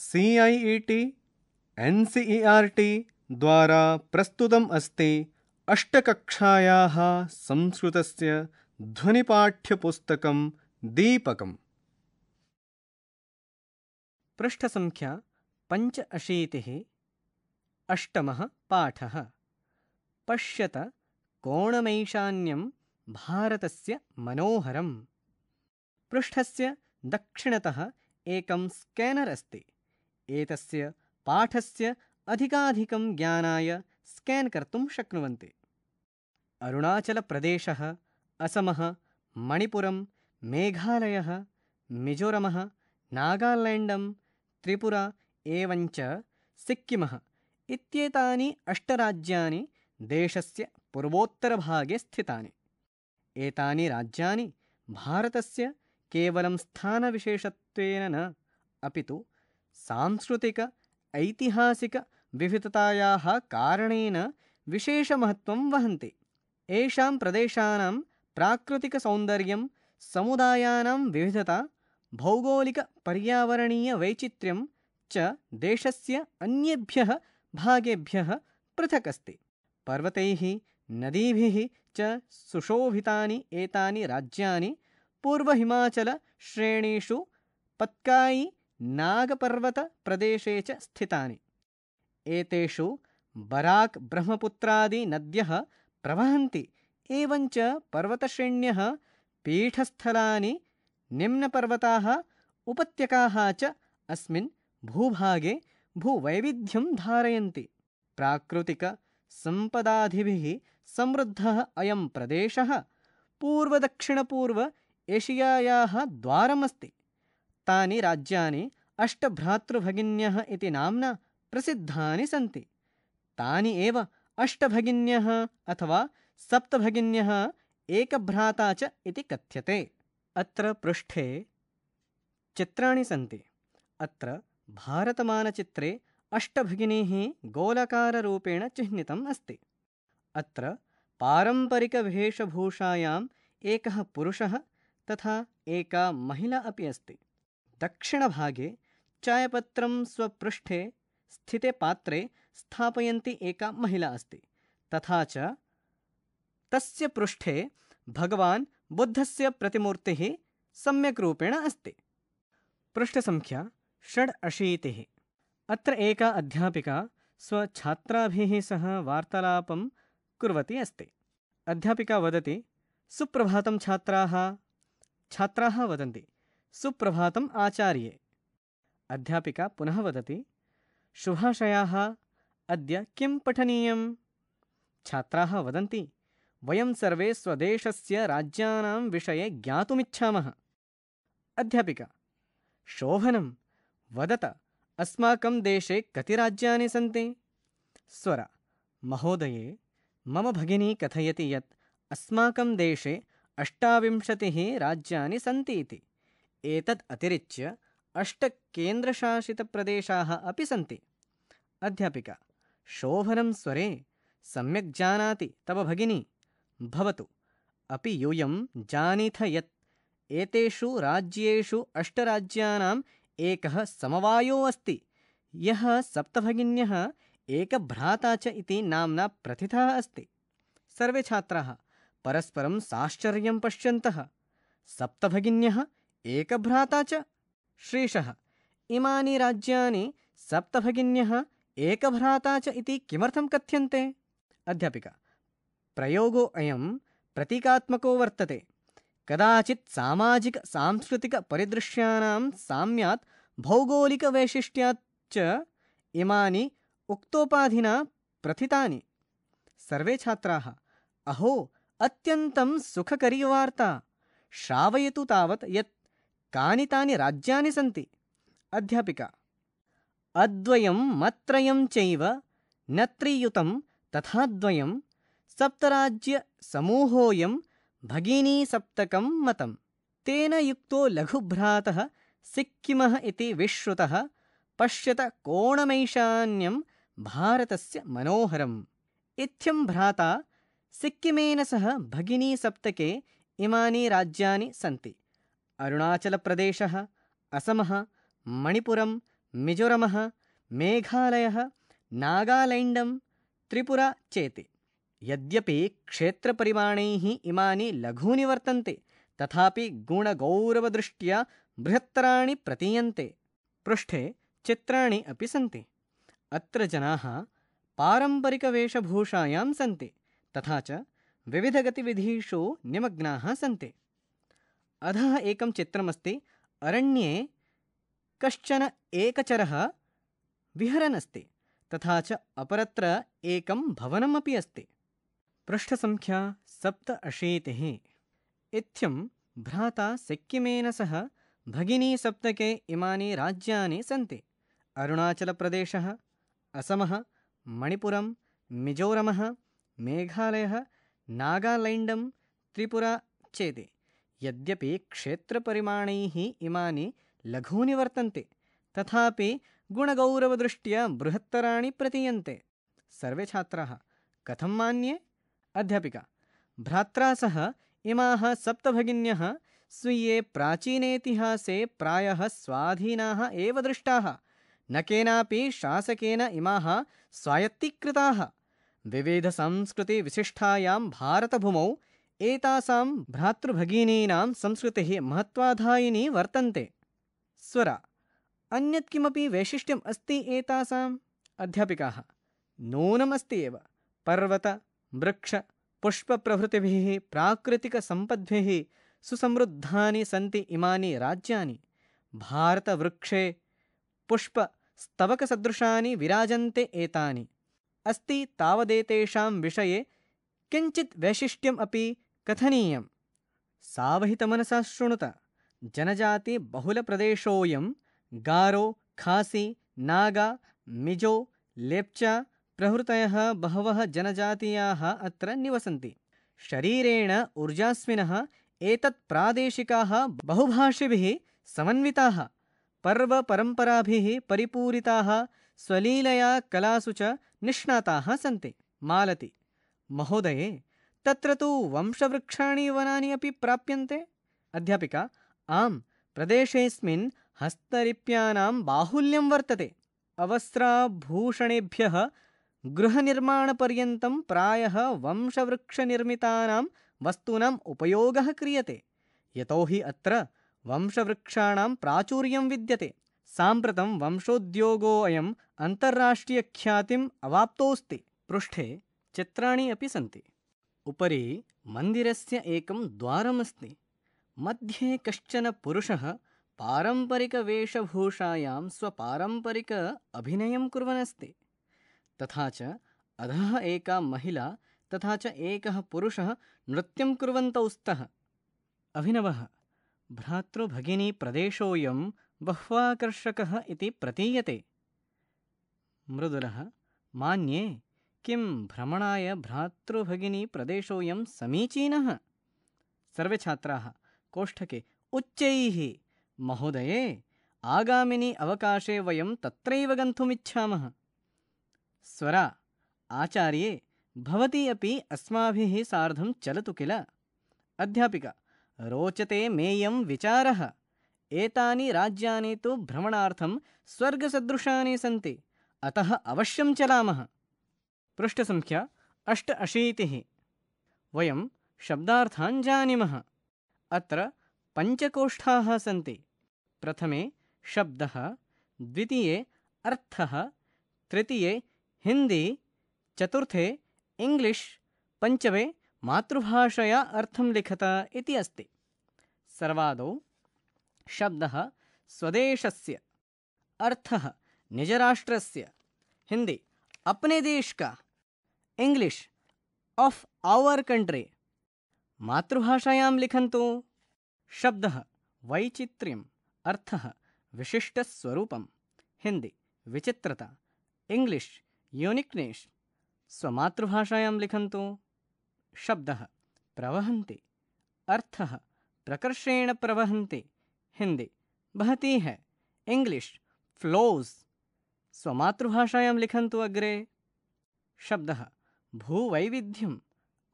CIET NCERT द्वारा प्रस्तुतम् अस्ति अष्टकक्षायाः संस्कृतस्य ध्वनिपाठ्यपुस्तकं दीपकम्। पृष्ठसङ्ख्या 85 अष्टमः पाठः। पश्यत कोणमैशान्यं भारतस्य मनोहरम्। पृष्ठस्य दक्षिणतः एकं स्कैनर् अस्ति। एतस्य पाठस्य अधिकाधिकं ज्ञानाय स्कैन् कर्तुं शक्नुवन्ति। अरुणाचलप्रदेशः, असमः, मणिपुरं, मेघालयः, मिजोरमः, नागालैण्डं, त्रिपुरा एवञ्च सिक्किमः इत्येतानि 8 राज्यानि देशस्य पूर्वोत्तरभागे स्थितानि। एतानि राज्यानि भारतस्य केवलं स्थानविशेषत्वेन न, अपि तु सांस्कृतिक ऐतिहासिक विविधतायाः कारणेन विशेषमहत्त्वं वहन्ति। एषां प्रदेशानां प्राकृतिकसौन्दर्यं, समुदायानां विविधता, भौगोलिकपर्यावरणीयवैचित्र्यं च देशस्य अन्येभ्यः भागेभ्यः पृथक् अस्ति। पर्वतैः, नदीभिः च सुशोभितानि एतानि राज्यानि पूर्वहिमाचलश्रेणीषु पत्काई नागपर्वतप्रदेशे च स्थितानि। एतेषु बराक् ब्रह्मपुत्रादि नद्यः प्रवहन्ति। एवञ्च पर्वतश्रेण्यः, पीठस्थलानि, निम्नपर्वताः, उपत्यकाः च अस्मिन् भूभागे भूवैविध्यं धारयन्ति। प्राकृतिकसम्पदादिभिः समृद्धः अयं प्रदेशः पूर्वदक्षिणपूर्व एशियायाः द्वारमस्ति। तानि राज्यानि अष्टभ्रातृभगिन्यः इति नाम्ना प्रसिद्धानि सन्ति। तानि एव अष्टभगिन्यः अथवा सप्तभगिन्यः एकभ्राता च इति कथ्यते। अत्र पृष्ठे चित्राणि सन्ति। अत्र भारतमानचित्रे अष्टभगिनीः गोलकाररूपेण चिह्नितम् अस्ति। अत्र पारम्परिकवेशभूषायाम् एकः पुरुषः तथा एका महिला अपि अस्ति। दक्षिणभागे चायपत्रं स्वपृष्ठे स्थिते पात्रे स्थापयन्ती एका महिला अस्ति। तथा च तस्य पृष्ठे भगवान् बुद्धस्य प्रतिमूर्तिः सम्यक् रूपेण अस्ति। पृष्ठसङ्ख्या 86। अत्र एका अध्यापिका स्वछात्राभिः सह वार्तालापं कुर्वती अस्ति। अध्यापिका वदति, सुप्रभातं छात्राः। छात्राः वदन्ति, सुप्रभातम् आचार्ये। अध्यापिका पुनः वदति, शुभाशयाः, अद्य किं पठनीयम्? छात्राः वदन्ति, वयं सर्वे स्वदेशस्य राज्यानां विषये ज्ञातुमिच्छामः। अध्यापिका, शोभनं, वदत, अस्माकं देशे कति राज्यानि सन्ति? स्वर, महोदये, मम भगिनी कथयति यत् अस्माकं देशे 28 राज्यानि सन्ति इति। एतद् अतिरिच्य 8 केन्द्रशासितप्रदेशाः अपि सन्ति। अध्यापिका, शोभनं स्वरे, सम्यक् जानाति तव भगिनी। भवतु, अपि यूयं जानीथ यत् एतेषु राज्येषु 8 राज्यानाम् एकः समवायो अस्ति, यः सप्तभगिन्यः एकभ्राता च इति नाम्ना प्रथितः अस्ति। सर्वे छात्राः परस्परं साश्चर्यं पश्यन्तः, सप्तभगिन्यः एकभ्राता च? श्रीशः, इमानि राज्यानि सप्तभगिन्यः एकभ्राता च इति किमर्थं कथ्यन्ते? अध्यापिका, प्रयोगो अयं प्रतीकात्मको वर्तते। कदाचित् सामाजिक-सांस्कृतिकपरिदृश्यानां साम्यात् भौगोलिकवैशिष्ट्यात् च इमानि उक्तोपाधिना प्रथितानि। सर्वे छात्राः, अहो, अत्यन्तं सुखकरी वार्ता। श्रावयतु तावत् यत् कानि तानि राज्यानि सन्ति। अध्यापिका, अद्वयं मत्त्रयं चैव न त्रियुतं तथा द्वयं सप्तराज्यसमूहोऽयं भगिनीसप्तकं मतं। तेन युक्तो लघुभ्रातः सिक्किमः इति विश्रुतः। पश्यत कोणमैशान्यं भारतस्य मनोहरम्। इत्थं भ्राता सिक्किमेन सह भगिनीसप्तके इमानि राज्यानि सन्ति। अरुणाचलप्रदेशः, असमः, मणिपुरं, मिजोरमः, मेघालयः, नागालैण्डं, त्रिपुरा चेति। यद्यपि क्षेत्रपरिमाणैः इमानि लघूनि वर्तन्ते, तथापि गुणगौरवदृष्ट्या बृहत्तराणि प्रतीयन्ते। पृष्ठे चित्राणि अपि सन्ति। अत्र जनाः पारम्परिकवेशभूषायां सन्ति, तथा च विविधगतिविधिषु निमग्नाः सन्ति। अधः एकं चित्रमस्ति। अरण्ये कश्चन एकचरः विहरन् अस्ति, तथा च अपरत्र एकं भवनमपि अस्ति। पृष्ठसङ्ख्या 87। इत्थं भ्राता सिक्किमेन सह भगिनी सप्तके इमानि राज्यानि सन्ति। अरुणाचलप्रदेशः, असमः, मणिपुरं, मिजोरमः, मेघालयः, नागालैण्डं, त्रिपुरा चेति। यद्यपि क्षेत्रपरिमाणैः इमानि लघूनि वर्तन्ते, तथापि गुणगौरवदृष्ट्या बृहत्तराणि प्रतीयन्ते। सर्वे छात्राः कथं मान्ये? अध्यापिका: भ्रात्रा सह इमाः सप्तभगिन्यः स्वीये प्राचीनेतिहासे प्रायः स्वाधीनाः एव दृष्टाः। न केनापि शासकेन इमाः स्वायत्तीकृताः। विविधसंस्कृतिविशिष्टायां भारतभूमौ एतासां भ्रातृभगिनीनां संस्कृतिः महत्त्वाधायिनी वर्तन्ते। स्वरा: अन्यत् किमपि वैशिष्ट्यम् अस्ति एतासाम्? अध्यापिकाः: नूनमस्ति एव। पर्वत, वृक्ष, पुष्पप्रभृतिभिः प्राकृतिकसम्पद्भिः सुसमृद्धानि सन्ति इमानि राज्यानि। भारतवृक्षे पुष्पस्तवकसदृशानि विराजन्ते एतानि। अस्ति तावदेतेषां विषये किञ्चित् वैशिष्ट्यम् अपि कथनीयम्। सावहितमनसा शृणुत। जनजातिबहुलप्रदेशोऽयं। गारो, खासी, नागा, मिजो, लेप्चा प्रभृतयः बहवः जनजातीयाः अत्र निवसन्ति। शरीरेण ऊर्जास्विनः एतत् प्रादेशिकाः बहुभाषिभिः समन्विताः, पर्वपरम्पराभिः परिपूरिताः, स्वलीलया कलासु च निष्णाताः सन्ति। मालती: महोदये, तत्र तु वंशवृक्षाणि वनानि अपि प्राप्यन्ते? अध्यापिका: आम्, प्रदेशेऽस्मिन् हस्तलिप्यानां बाहुल्यं वर्तते। अवस्त्राभूषणेभ्यः गृहनिर्माणपर्यन्तं प्रायः वंशवृक्षनिर्मितानां वस्तूनाम् उपयोगः क्रियते। यतोहि अत्र वंशवृक्षाणां प्राचुर्यं विद्यते। साम्प्रतं वंशोद्योगोऽयम् अन्ताराष्ट्रियख्यातिम् अवाप्तोऽस्ति। पृष्ठे चित्राणि अपि सन्ति। उपरि मन्दिरस्य एकं द्वारमस्ति। मध्ये कश्चन पुरुषः पारम्परिकवेशभूषायां स्वपारम्परिक अभिनयं कुर्वन्नस्ति। तथा च अधः एका महिला तथा च एकः पुरुषः नृत्यं कुर्वन्तौ स्तः। अभिनवः भ्रातृभगिनीप्रदेशोऽयं बह्वाकर्षकः इति प्रतीयते। मृदुलः: मान्ये, किं भ्रमणाय भ्रातृभगिनीप्रदेशोऽयं समीचीनः? सर्वे छात्राः कोष्ठके उच्चैः: महोदये, आगामिनि अवकाशे वयं तत्रैव गन्तुमिच्छामः। स्वरा: आचार्ये, भवती अपि अस्माभिः सार्धं चलतु किल? अध्यापिका: रोचते मेयं विचारः। एतानि राज्यानि तु भ्रमणार्थं स्वर्गसदृशानि सन्ति, अतः अवश्यं चलामः। पृष्ठसङ्ख्या 88। वयं शब्दार्थान् जानीमः। अत्र पञ्चकोष्ठाः सन्ति। प्रथमे शब्दः, द्वितीये अर्थः, तृतीये हिन्दी, चतुर्थे इंग्लिश्, पञ्चमे मातृभाषया अर्थं लिखत इति अस्ति। सर्वादौ शब्दः स्वदेशस्य, अर्थः निजराष्ट्रस्य, हिंदी अपने देश का, इंग्लिश ऑफ आवर कंट्री। मातृभाषायां लिखन्तु। शब्दः वैचित्र्यम्, अर्थः विशिष्टस्वरूपं, हिंदी विचित्रता, इंग्लिश यूनिक्नेस। स्वमातृभाषायां लिखन्तु। शब्दः प्रवहन्ति, अर्थः प्रकर्षेण प्रवहन्ति, हिंदी बहती है, इंग्लिश फ्लोज। स्वमातृभाषायां लिखन्तु अग्रे। शब्दः भूवैविध्यम्,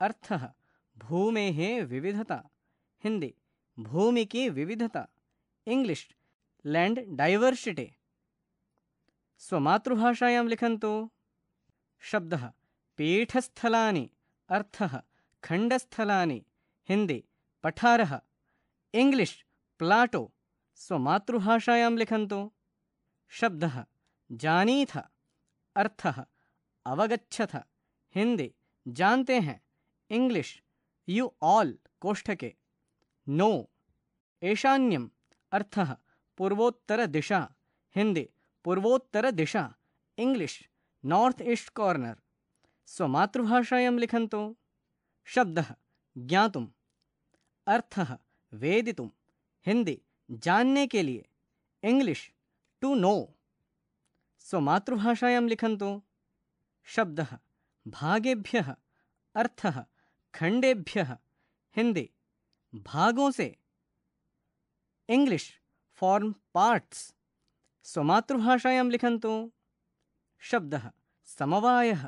अर्थः भूमेः विविधता, हिंदी भूमि की विविधता, इंग्लिश लैंड डाइवर्सिटी। स्वमातृभाषायां लिखन्तु। शब्दः पीठस्थलानि, अर्थः खण्डस्थलानि, हिन्दी पठारः, इंग्लिश प्लाटो, स्वमातृभाषायां लिखन्तु। शब्दः जानीथ, अर्थः अवगच्छथ, हिंदी जानते हैं, इंग्लिश यू ऑल कोष्ठके, नो। ईशान्यम, अर्थः पूर्वोत्तर दिशा, हिंदी पूर्वोत्तर दिशा, इंग्लिश नॉर्थ ईस्ट कॉर्नर, स्वमातृभाषायां लिखन्तु। शब्दः ज्ञातुम, अर्थः वेदितुम, हिंदी जानने के लिए, इंग्लिश टू नो, स्वमातृभाषायां लिखन्तु। शब्दः भागेभ्यः, अर्थः खंडेभ्यः, हिंदी भागों से, इंग्लिश फॉर्म पार्ट्स, स्वमातृभाषायां लिखन्तु। शब्दः समवायः,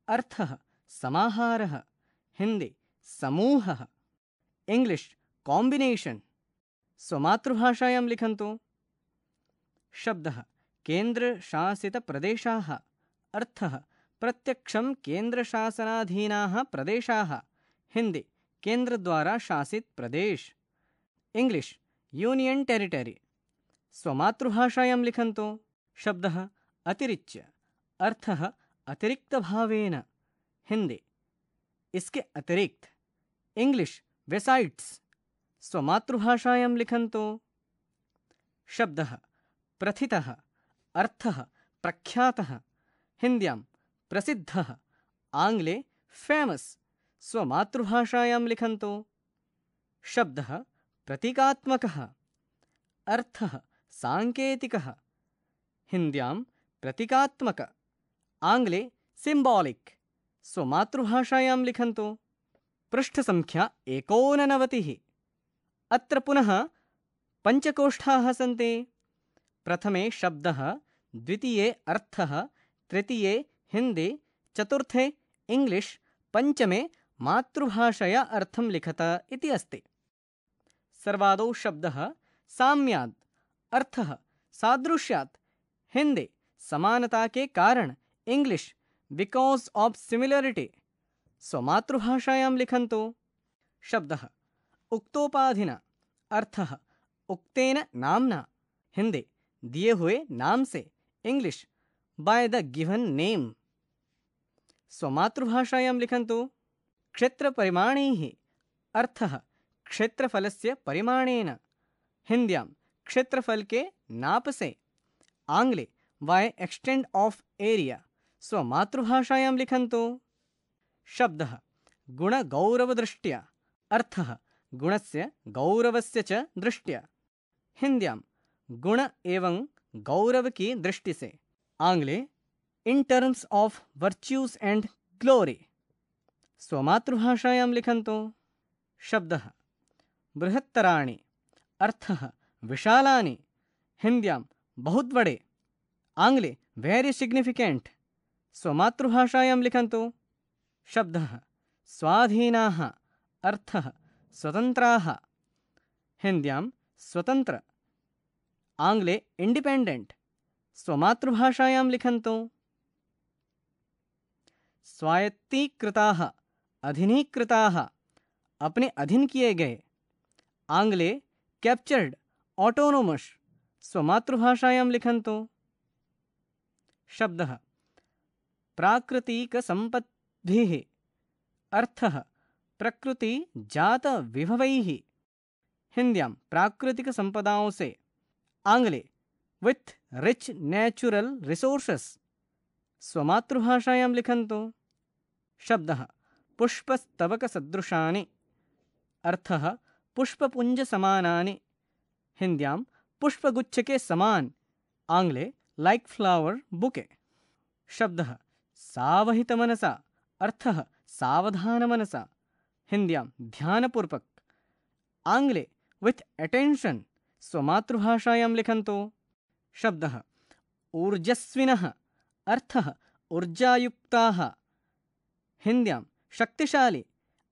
अर्थः समाहारः, हिंदी समूहः, इंग्लिश कॉम्बिनेशन, स्वमातृभाषायां लिखन्तु। शब्दः केन्द्रशासितप्रदेशाः, अर्थः प्रत्यक्षं केन्द्रशासनाधीनाः प्रदेशाः, हिंदी केन्द्रद्वारा शासित प्रदेश, इंग्लिश यूनियन टेरिटरी, स्वमातृभाषायां लिखन्तु। शब्दः अतिरिच्य, अर्थः अतिरिक्तभावेन, हिंदी इसके अतिरिक्त, इंग्लिश बेसाइड्स, स्वमातृभाषायां लिखन्तु। शब्दः प्रथितः, अर्थः प्रख्यातः, हिन्द्यां प्रसिद्धः, आंग्ले फेमस, स्वमातृभाषायां लिखन्तु। शब्दः प्रतीकात्मकः, अर्थः सांकेतिकः, हिन्द्यां प्रतीकात्मक, आंग्ले सिम्बॉलिक, स्वमातृभाषायां लिखन्तु। पृष्ठसंख्या 89। अत्र पुनः पञ्चकोष्ठाः सन्ति। प्रथमे शब्दः, द्वितीये अर्थः, तृतीये हिंदी, चतुर्थे इंग्लिश, पंचमे मातृभाषया अर्थं लिखत इति अस्ति। सर्वादौ शब्दः साम्यात्, अर्थः सादृश्यात्, हिंदी समानता के कारण, इंग्लिश बिकॉज ऑफ सिमिलरिटी, स्वमातृभाषायां लिखन्तु। शब्दः उक्तोपाधिना, अर्थः उक्तेन नाम्ना, हिंदी दिए हुए नाम से, इंग्लिश बाय द गिवन नेम, स्वमातृभाषायां लिखन्तु। क्षेत्रपरिमाणैः, अर्थः क्षेत्रफलस्य परिमाणेन, हिन्द्यां क्षेत्रफल के नाप से, आंग्ले बाय एक्सटेंड ऑफ एरिया, स्वमातृभाषायां लिखन्तु। शब्दः गुणगौरवदृष्ट्या, अर्थः गुणस्य गौरवस्य च दृष्ट्या, हिन्द्यां गुण एवं गौरव की दृष्टि से, आंग्ले in terms of virtues and glory, स्वमातृभाषायां लिखन्तु। शब्दः बृहत्तराणि, अर्थः विशालानि, हिन्द्यां बहुत बड़े, आंग्ले वेरी सिग्निफिकेंट, स्वमातृभाषायां लिखन्तु। शब्दः स्वाधीनाः, अर्थः स्वतन्त्राः, हिन्द्यां स्वतन्त्र, आंग्ले इंडिपेंडेंट, स्वमातृभाषायां लिखन्तु। स्वायत्तीकृताः, अधीनीकृताः, अपने अधीन किए गए, आंग्ले कैप्चर्ड, ऑटोनोमस, स्वमातृभाषायां लिखन्तु। शब्दः प्राकृतिकसम्पद्भिः, अर्थः प्रकृति जात विभवैः, हिन्द्यां प्राकृतिक संपदाओं से, आंग्ले विथ रिच नेचुरल रिसोर्सेस, स्वमातृभाषायां लिखन्तु। शब्दः पुष्पस्तबकसदृशानि, अर्थः पुष्पपुञ्जसमानानि, हिन्द्यां पुष्पगुच्छ के समान, आंग्ले लाइक फ्लावर बुके। शब्दः सावहितमनसा, अर्थः सावधानमनसा, हिन्द्यां ध्यानपूर्वक, आंग्ले विथ अटेंशन, स्वमातृभाषायां लिखन्तु। शब्दः ऊर्जस्विनः, अर्थः ऊर्जायुक्ताः, हिन्द्यां शक्तिशाली,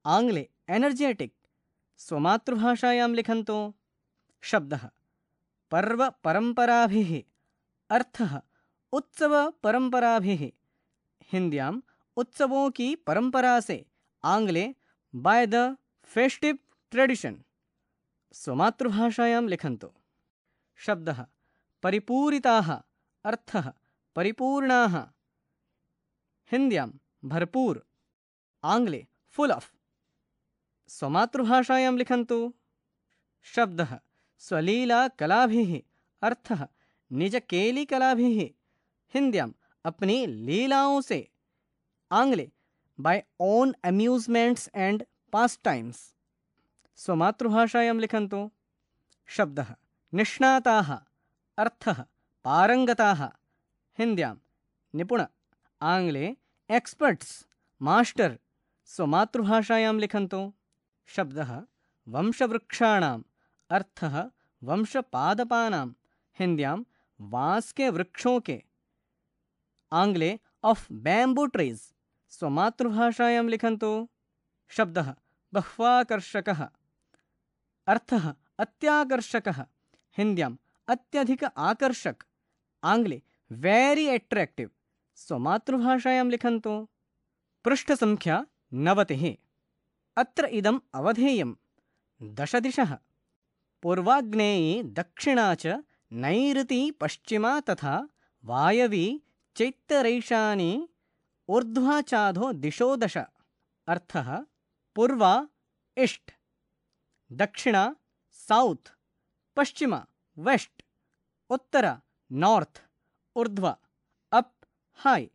आंग्ले एनर्जेटिक, स्वमातृभाषायां लिखन्तु। शब्दः पर्वपरम्पराभिः, अर्थः उत्सव परंपराभिः। हिंदियां उत्सवों की परंपरा से, आंग्ले बाय द फेस्टिव ट्रेडिशन। स्वमातृभाषायां लिखन्तु। शब्दः परिपूरिताः, अर्थः परिपूर्णाः। हिंदियां भरपूर, आंग्ले फुल ऑफ। स्वमातृभाषायां लिखन्तु। शब्दः स्वलीला कलाभिः, अर्थः निज केली कलाभिः। हिंदियां अपनी लीलाओं से, आंग्ले by own amusements and pastimes. स्वमातृभाषायां लिखन्तु। शब्दः निष्णाताः, अर्थः पारंगताः। हिंदियां निपुण, आंग्ले एक्सपर्ट्स, मास्टर। स्वमातृभाषायां लिखन्तु। शब्दः वंशवृक्षाणाम्, अर्थः वंशपादपानां। हिंदियां बांस के वृक्षों के, आंग्ले ऑफ बैम्बू ट्रीज। स्वमातृभाषायां लिखन्तु। शब्दः बह्वाकर्षकः, अर्थः अत्याकर्षकः। हिंदियां अत्यधिक आकर्षक, आंग्ले वेरी अट्रैक्टिव। स्वमातृभाषायां लिखन्तु। पृष्ठसंख्या 90। अत्र इदम् अवधेयं। दशदिशः पूर्वाग्नेयी दक्षिणा च नैऋती पश्चिमा तथा वायवी चैत्तरैशानी ऊर्ध्वाचाधो दिशो दश। अर्थः पूर्वा ईस्ट, दक्षिणा साउथ, पश्चिमा वेस्ट, उत्तरा नॉर्थ, ऊर्ध्वा अप हाई,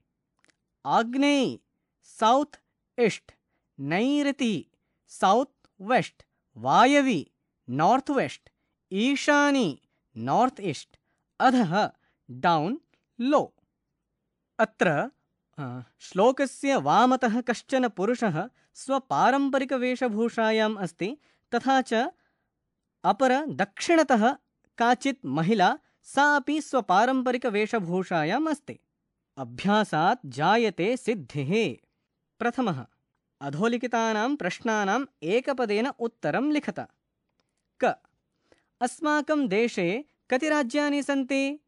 आग्नेयी साउथ ईस्ट, नैऋती साउथ वेस्ट, वायवी नॉर्थ वेस्ट, ईशानी नॉर्थ ईस्ट, अधः डाउन लो। अत्र श्लोकस्य वामतः कश्चन पुरुषः स्वपारम्परिकवेशभूषायाम् अस्ति, तथा च अपर दक्षिणतः काचित् महिला, सा अपि स्वपारम्परिकवेशभूषायाम् अस्ति। अभ्यासात् जायते सिद्धिः। प्रथमः अधोलिखितानां प्रश्नानाम् एकपदेन उत्तरं लिखत। क अस्माकं देशे कति राज्यानि सन्ति?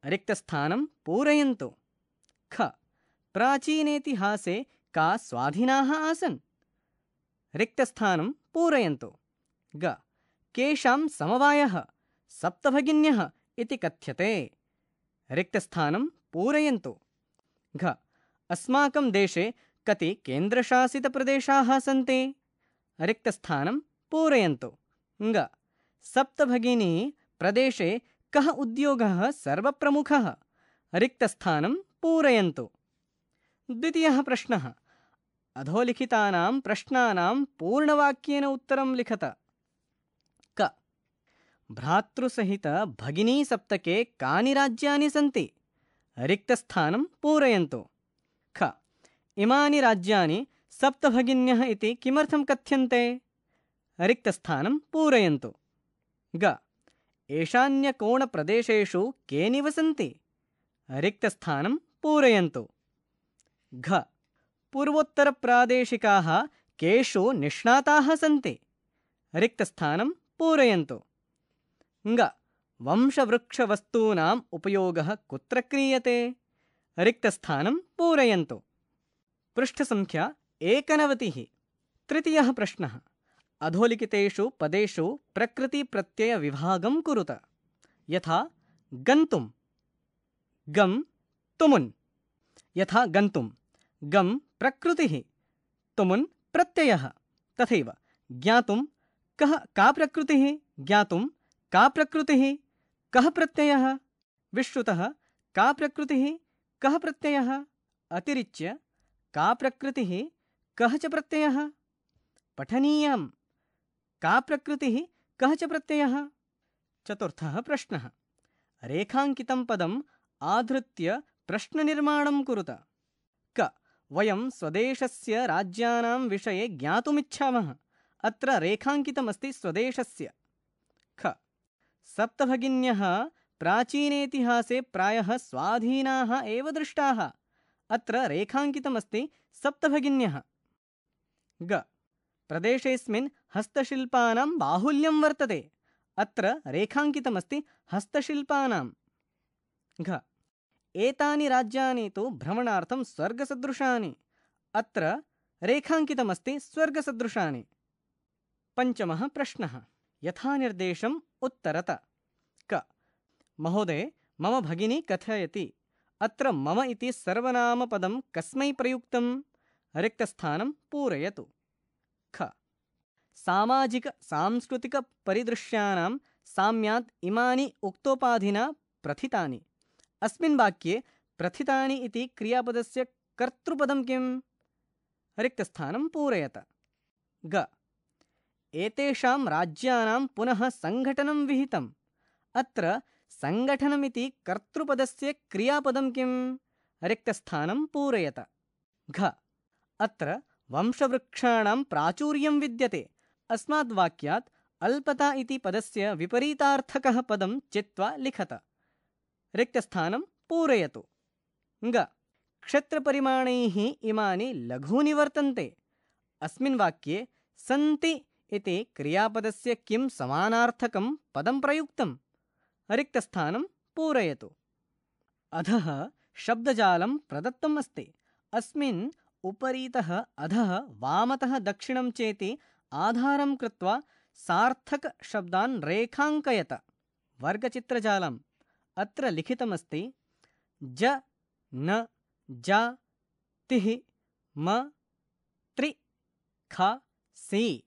रिक्तस्थानं पूरयन्तु। ख प्राचीनेतिहासे का स्वाधीनाः आसन्? रिक्तस्थानं पूरयन्तु। ग केषां समवायः सप्तभगिन्यः इति कथ्यते? रिक्तस्थानं पूरयन्तु। घ अस्माकं देशे कति केन्द्रशासितप्रदेशाः सन्ति? रिक्तस्थानं पूरयन्तु। ङ सप्तभगिनी प्रदेशे कः उद्योगः सर्वप्रमुखः? रिक्तस्थानं पूरयन्तु। द्वितीयः प्रश्नः अधोलिखितानां प्रश्नानां पूर्णवाक्येन उत्तरं लिखत। क भ्रातृसहित भगिनी सप्तके कानि राज्यानि सन्ति? रिक्तस्थानं पूरयन्तु। ख इमानि राज्यानि सप्तभगिन्यः इति किमर्थं कथ्यन्ते? रिक्तस्थानं पूरयन्तु। ग ईशान्यकोणप्रदेशेषु के निवसन्ति? रिक्तस्थानं पूरयन्तु। घ पूर्वोत्तरप्रादेशिकाः केषु निष्णाताः सन्ति? रिक्तस्थानं पूरयन्तु। ङ वंशवृक्षवस्तूनाम् उपयोगः कुत्र क्रियते? रिक्तस्थानं पूरयन्तु। पृष्ठसंख्या 91। तृतीयः प्रश्नः अधोलिखितेषु पदेषु प्रकृतिप्रत्ययविभागं कुरुत। यथा गन्तुं, गम तुमुन्। यथा गन्तुं गम प्रकृतिः, तुमुन् प्रत्ययः। तथैव ज्ञातुं कः का प्रकृतिः? ज्ञातुं का प्रकृतिः? कः प्रत्ययः? विश्रुतः का प्रकृतिः? कः प्रत्ययः? अतिरिच्य का प्रकृतिः? कः च प्रत्ययः? पठनीयं का प्रकृतिः? कः च प्रत्ययः? चतुर्थः प्रश्नः रेखाङ्कितं पदम् आधृत्य प्रश्ननिर्माणं कुरुत। क वयं स्वदेशस्य राज्यानां विषये ज्ञातुमिच्छामः। अत्र रेखाङ्कितमस्ति स्वदेशस्य। ख सप्तभगिन्यः प्राचीनेतिहासे प्रायः स्वाधीनाः एव दृष्टाः। अत्र रेखाङ्कितमस्ति सप्तभगिन्यः। ग प्रदेशेऽस्मिन् हस्तशिल्पानां बाहुल्यं वर्तते। अत्र रेखाङ्कितमस्ति हस्तशिल्पानां। घ एतानि राज्यानि तु भ्रमणार्थं स्वर्गसदृशानि। अत्र रेखाङ्कितमस्ति स्वर्गसदृशानि। पञ्चमः प्रश्नः। यथा निर्देशम् उत्तरत। क महोदय, मम भगिनी कथयति, अत्र मम इति सर्वनामपदं कस्मै प्रयुक्तं? रिक्तस्थानं पूरयतु। ख सामाजिक-सांस्कृतिकपरिदृश्यानां साम्यात् इमानि उक्तोपाधिना प्रथितानि। अस्मिन् वाक्ये प्रथितानि इति क्रियापदस्य कर्तृपदं किम्? रिक्तस्थानं पूरयत। ग एतेषां राज्यानां पुनः सङ्घटनं विहितम्। अत्र सङ्घटनमिति कर्तृपदस्य क्रियापदं किम्? रिक्तस्थानं पूरयत। घ अत्र वंशवृक्षाणां प्राचुर्यं विद्यते। अस्मात् वाक्यात् अल्पता इति पदस्य विपरीतार्थकः पदं चित्वा लिखत। रिक्तस्थानं पूरयतु। ग क्षेत्रपरिमाणैः इमानि लघूनि वर्तन्ते। अस्मिन् वाक्ये सन्ति इति क्रियापदस्य किं समानार्थकं पदं प्रयुक्तं? रिक्तस्थानं पूरयतु। अधः शब्दजालं प्रदत्तम् अस्ति। अस्मिन् उपरितः अधः वामतः दक्षिणं चेति आधारं कृत्वा सार्थकशब्दान् रेखाङ्कयत। वर्गचित्रजालम् अत्र लिखितमस्ति ज न जा तिः म त्रि ख सि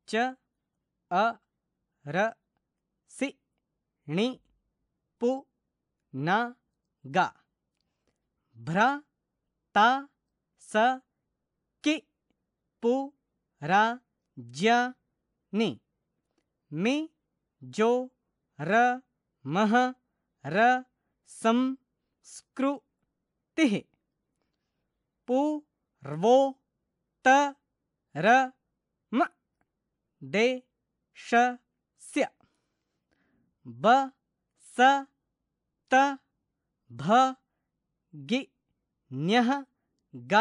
च अ र सि णि पु न ग भ्र ता स कि पु रा ज्य नि मि जो र मह र सं स्कृ तिः पु र्वो त र म दे श स्य ब स त भ गि न्यः ग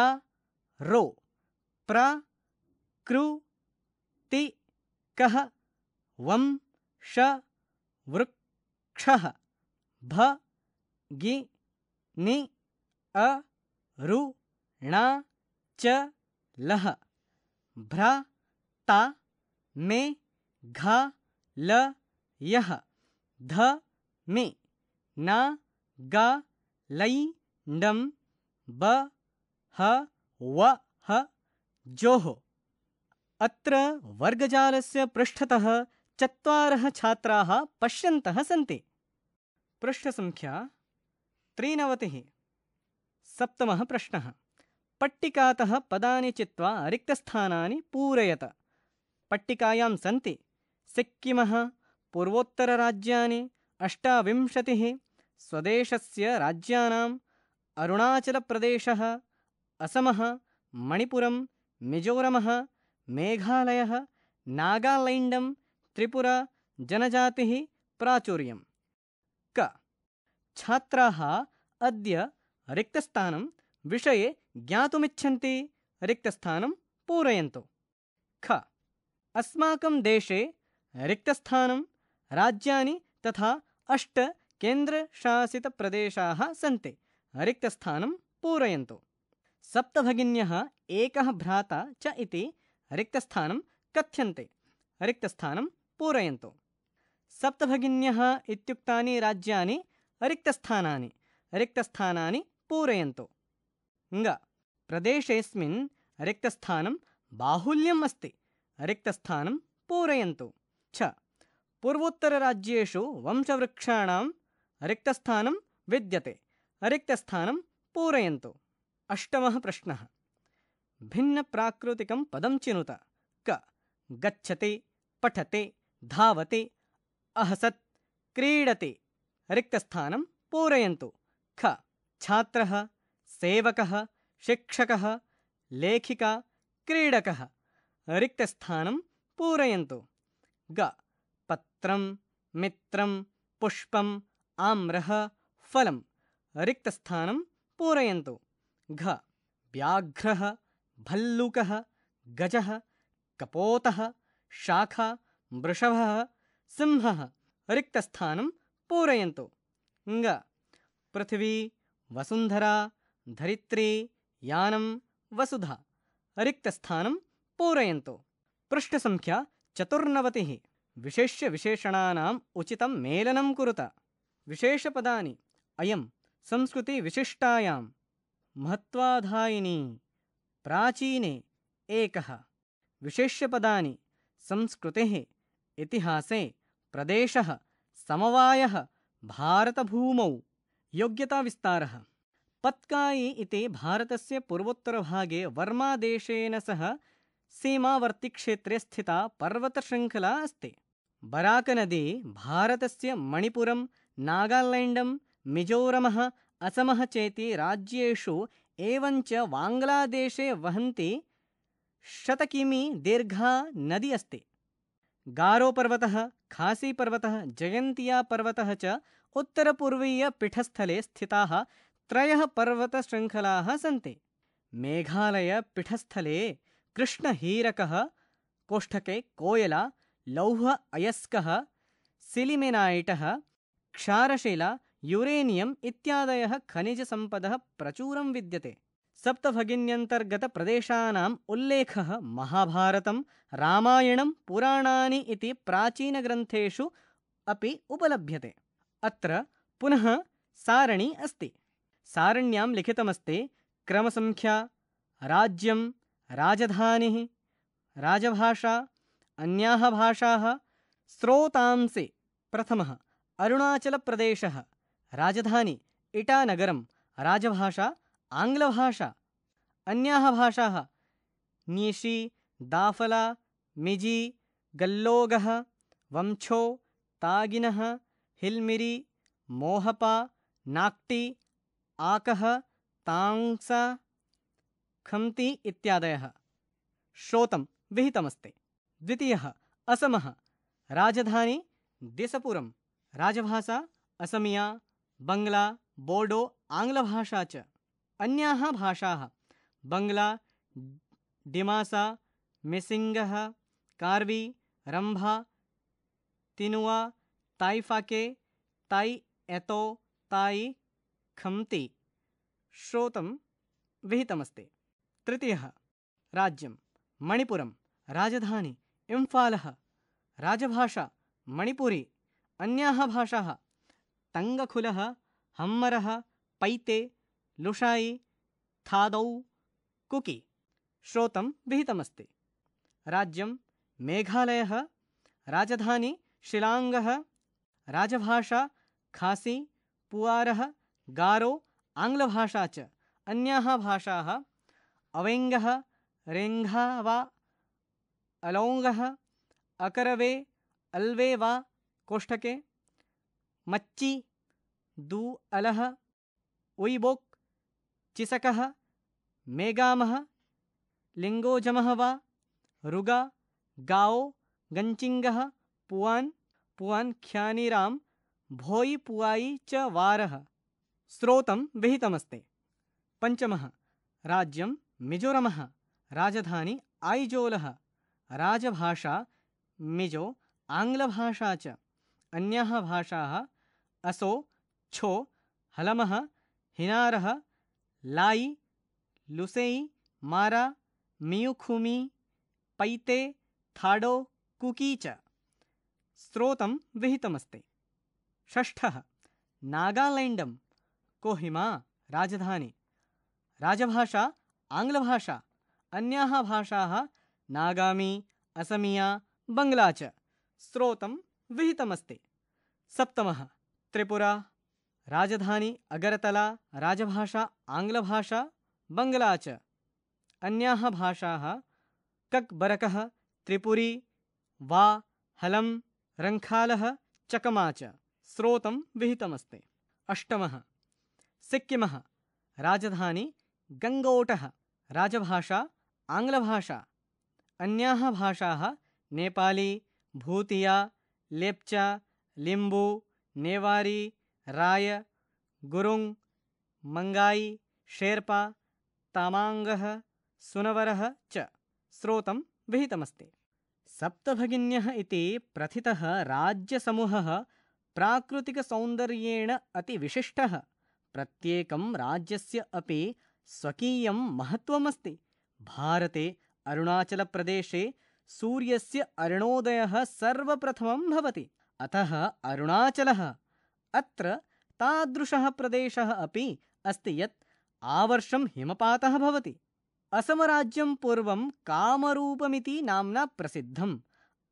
रो प्र कृ ति कः वं श वृक्षः भ गि नि अ रु ण च लः भ्र ता मे घ ल यः ध मे न ग लै ण्डं ब ह व ह जोः। अत्र वर्गजालस्य पृष्ठतः 4 छात्राः पश्यन्तः सन्ति। पृष्ठसङ्ख्या 93। सप्तमः प्रश्नः। पट्टिकातः पदानि चित्वा रिक्तस्थानानि पूरयत। पट्टिकायां सन्ति सिक्किमः, पूर्वोत्तरराज्यानि 28, स्वदेशस्य राज्यानाम् अरुणाचलप्रदेशः, असमः, मणिपुरं, मिजोरमः, मेघालयः, नागालैण्डं, त्रिपुरा जनजातिः प्राचुर्यम्। क छात्राः अद्य रिक्तस्थानं विषये ज्ञातुमिच्छन्ति। रिक्तस्थानं पूरयन्तु। ख अस्माकं देशे रिक्तस्थानं राज्यानि तथा 8 केन्द्रशासितप्रदेशाः सन्ति। रिक्तस्थानं पूरयन्तु। सप्तभगिन्यः एकः भ्राता च इति रिक्तस्थानं कथ्यन्ते। रिक्तस्थानं पूरयन्तु। सप्तभगिन्यः इत्युक्तानि राज्यानि रिक्तस्थानानि। रिक्तस्थानानि पूरयन्तु। ङ प्रदेशेऽस्मिन् रिक्तस्थानं बाहुल्यम् अस्ति। रिक्तस्थानं पूरयन्तु। छ पूर्वोत्तरराज्येषु वंशवृक्षाणां रिक्तस्थानं विद्यते। रिक्तस्थानं पूरयन्तु। अष्टमः प्रश्नः। भिन्नप्राकृतिकं पदं चिनुत। क गच्छति, पठति, धावति, अहसत्, क्रीडति। रिक्तस्थानं पूरयन्तु। ख छात्रः, सेवकः, शिक्षकः, लेखिका, क्रीडकः। रिक्तस्थानं पूरयन्तु। ग पत्रं, मित्रं, पुष्पम्, आम्रः, फलं। रिक्तस्थानं पूरयन्तु। घ व्याघ्रः, भल्लूकः, गजः, कपोतः, शाखा, वृषभः, सिंहः। रिक्तस्थानं पूरयन्तु। ङ पृथिवी, वसुन्धरा, धरित्री, यानं, वसुधा रिक्तस्थानं पूरयन्तु। पृष्ठसङ्ख्या 94। विशेष्यविशेषणानाम् उचितं मेलनं कुरुत। विशेषपदानि अयं संस्कृतिविशिष्टायां महत्त्वाधायिनी प्राचीने एकः। विशेष्यपदानि संस्कृतेः इतिहासे प्रदेशः समवायः भारतभूमौ। योग्यताविस्तारः। पत्काई इति भारतस्य पूर्वोत्तरभागे वर्मादेशेन सह सीमावर्तिक्षेत्रे स्थिता पर्वतशृङ्खला अस्ति। बराकनदी भारतस्य मणिपुरं, नागालैण्डं, मिजोरमः, असमः चेति राज्येषु एवञ्च बाङ्ग्लादेशे वहन्ती 100 किमी दीर्घा नदी अस्ति। गारोपर्वतः, खासीपर्वतः, जयन्तियापर्वतः च उत्तरपूर्वीयपीठस्थले स्थिताः 3 पर्वतशृङ्खलाः सन्ति। मेघालयपीठस्थले कृष्णहीरकः कोष्ठके कोयला, लौह अयस्कः, सिलिमेनाइटः, क्षारशिला, यूरेनियम् इत्यादयः खनिजसम्पदः प्रचुरं विद्यते। सप्तभगिन्यन्तर्गतप्रदेशानाम् उल्लेखः महाभारतं, रामायणं, पुराणानि इति प्राचीनग्रन्थेषु अपि उपलभ्यते। अत्र पुनः सारणी अस्ति। सारण्यां लिखितमस्ति क्रमसङ्ख्या, राज्यं, राजधानिः, राजभाषा, अन्याः भाषाः। स्रोतांसि प्रथमः अरुणाचलप्रदेशः, राजधानी इटानगरं, राजभाषा आङ्ग्लभाषा। अन्याः भाषाः न्यीशी, दाफला, मिजी, गल्लोगः, वंछो, तागिनः, हिल्मिरी, मोहपा, नाक्टी, आकः, तांसा, खम्ती इत्यादयः। श्रोतं विहितमस्ति। द्वितीयः असमः, राजधानी दिसपुरं, राजभाषा असमिया, बङ्ग्ला, बोडो, आङ्ग्लभाषा च। अन्याः भाषाः बङ्ग्ला, डिमासा, मिसिङ्गः, कार्वी, रम्भा, तिनुआ, ताइफाके, ताई एतो, ताई, खम्ती। श्रोतं विहितमस्ति। तृतीयः राज्यं मणिपुरं, राजधानी इम्फालः, राजभाषा मणिपुरी। अन्याः भाषाः तङ्गखुलः, हम्मरः, पैते, लुशाई, थादौ, कुकी। श्रोतं विहितमस्ति। राज्यं मेघालयः, राजधानी शिलाङ्गः, राजभाषा खासी, पुआरः, गारो, आङ्ग्लभाषा च। अन्याः भाषाः अवेङ्गः, रेङ्घावा, अलोङ्गः, अकरवे, अल्वेवा कोष्ठके, मच्ची, दू अलः, उइबोक्, चिसकः, मेगामः, लिङ्गोजमः वा, रुगा, गाओ, गञ्चिङ्गः, पुआन्, पुआन् ख्यानिरां, भोई पुआई च वारः। स्रोतं विहितमस्ति। पञ्चमः राज्यं मिजोरमः, राजधानी आइजोलः, राजभाषा मिजो, आङ्ग्लभाषा च। अन्याः भाषाः असो, छो, हलमः, हिनारः, लाई, लुसेई, मारा, मियुखुमी, पैते, थाडो, कुकी च। स्रोतं विहितमस्ति। षष्ठः नागालैण्डं, कोहिमा, राजधानी, राजभाषा आङ्ग्लभाषा। अन्याः भाषाः नागामी, असमिया, बङ्ग्ला च। स्रोतं विहितमस्ति। सप्तमः त्रिपुरा, राजधानी अगरतला, राजभाषा आङ्ग्लभाषा, बङ्ग्ला च। अन्याः भाषाः कक्बरकः, त्रिपुरी, वा, हलं, रङ्खालः, चकमा च। स्रोतं विहितमस्ति। अष्टमः सिक्किमः, राजधानी गङ्गोटः, राजभाषा आङ्ग्लभाषा। अन्याः भाषाः नेपाली, भूतिया, लेप्चा, लिम्बू, नेवारी, राय, गुरुङ्, मंगाई, शेर्पा, तामाङ्गः, सुनवरः च। स्रोतं विहितमस्ति। सप्तभगिन्यः इति प्रथितः राज्यसमूहः प्राकृतिकसौन्दर्येण अतिविशिष्टः, प्रत्येकं राज्यस्य अपि स्वकीयं महत्त्वमस्ति। भारते अरुणाचलप्रदेशे सूर्यस्य अरुणोदयः सर्वप्रथमं भवति, अतः अरुणाचलः। अत्र तादृशः प्रदेशः अपि अस्ति यत् आवर्षं हिमपातः भवति। असमराज्यं पूर्वं कामरूपमिति नाम्ना प्रसिद्धम्।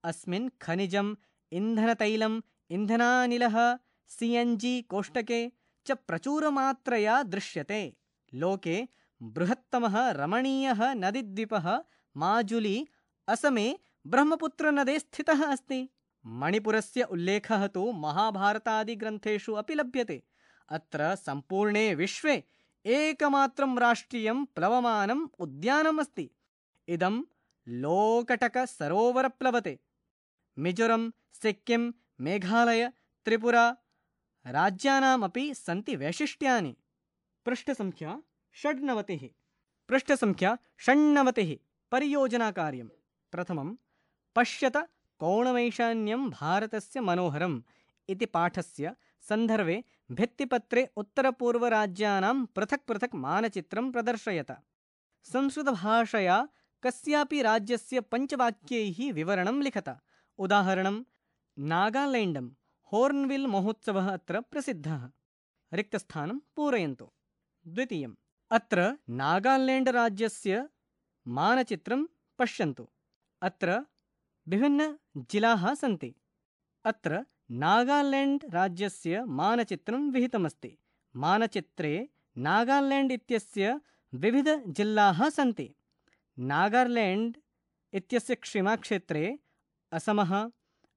अस्मिन् खनिजम्, इन्धनतैलम्, इन्धनानिलः, CNG कोष्टके च प्रचुरमात्रया दृश्यते। लोके बृहत्तमः रमणीयः नदीद्वीपः माजुली असमे ब्रह्मपुत्रनदे स्थितः अस्ति। मणिपुरस्य उल्लेखः तु महाभारतादिग्रन्थेषु अपि लभ्यते। अत्र सम्पूर्णे विश्वे एकमात्रं राष्ट्रियं प्लवमानम् उद्यानम् अस्ति। इदं लोकटकसरोवर प्लवते। मिजोरं, सिक्किं, मेघालय, त्रिपुरा राज्यानामपि सन्ति वैशिष्ट्यानि। पृष्ठसङ्ख्या 96। पृष्ठसङ्ख्या 96 परियोजनाकार्यं। प्रथमं पश्यत कोणमैशान्यं भारतस्य मनोहरम् इति पाठस्य सन्दर्भे भित्तिपत्रे उत्तरपूर्वराज्यानां पृथक् पृथक् मानचित्रं प्रदर्शयत। संस्कृतभाषया कस्यापि राज्यस्य पञ्चवाक्यैः विवरणं लिखत। उदाहरणं नागालैण्डं होर्न्बिल् महोत्सवः अत्र प्रसिद्धः। रिक्तस्थानं पूरयन्तु। द्वितीयम्, अत्र नागालैण्ड् राज्यस्य मानचित्रं पश्यन्तु। अत्र विभिन्नजिलाः सन्ति। अत्र नागालैण्ड् राज्यस्य मानचित्रं विहितमस्ति। मानचित्रे नागालैण्ड् इत्यस्य विविधजिल्लाः सन्ति। नागालैण्ड् इत्यस्य सीमाक्षेत्रे असमः,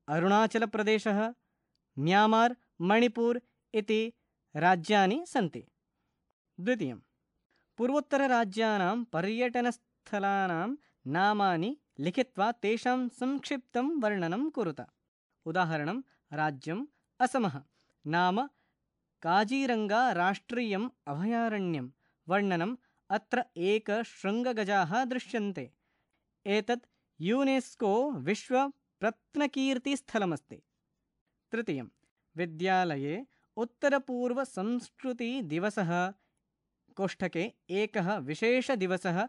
अरुणाचलप्रदेशः, म्यामार्, मणिपुर् इति राज्यानि सन्ति। द्वितीयं, पूर्वोत्तरराज्यानां पर्यटनस्थलानां नामानि लिखित्वा तेषां संक्षिप्तं वर्णनं कुरुत। उदाहरणं राज्यम् असमः, नाम काजीरङ्गा राष्ट्रियम् अभयारण्यं। वर्णनम् अत्र एकशृङ्गगजाः दृश्यन्ते। एतत् यूनेस्को विश्वप्रत्नकीर्तिस्थलमस्ति। तृतीयं, विद्यालये उत्तरपूर्वसंस्कृतिदिवसः कोष्ठके एकः विशेषदिवसः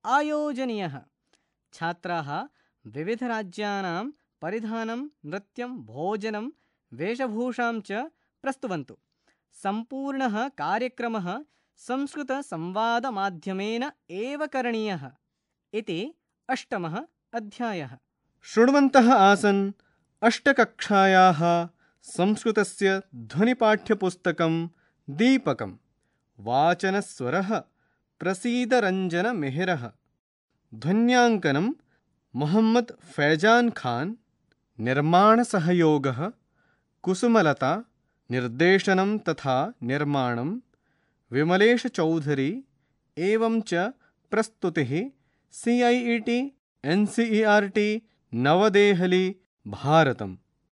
आयोजनीयः। छात्राः विविधराज्यानां परिधानं, नृत्यं, भोजनं, वेशभूषां च प्रस्तुवन्तु। सम्पूर्णः कार्यक्रमः संस्कृतसंवादमाध्यमेन एव करणीयः इति अष्टमः अध्यायः। शृण्वन्तः आसन् अष्टकक्षायाः संस्कृतस्य ध्वनिपाठ्यपुस्तकं दीपकं। वाचनस्वरः प्रसीदरञ्जनमेहरः। ध्वन्याङ्कनं मोहम्मद् फैजान् खान्। निर्माणसहयोगः कुसुमलता। निर्देशनं तथा निर्माणं विमलेशचौधरी। एवं च प्रस्तुतिः CIET NCERT नवदेहली भारतम्।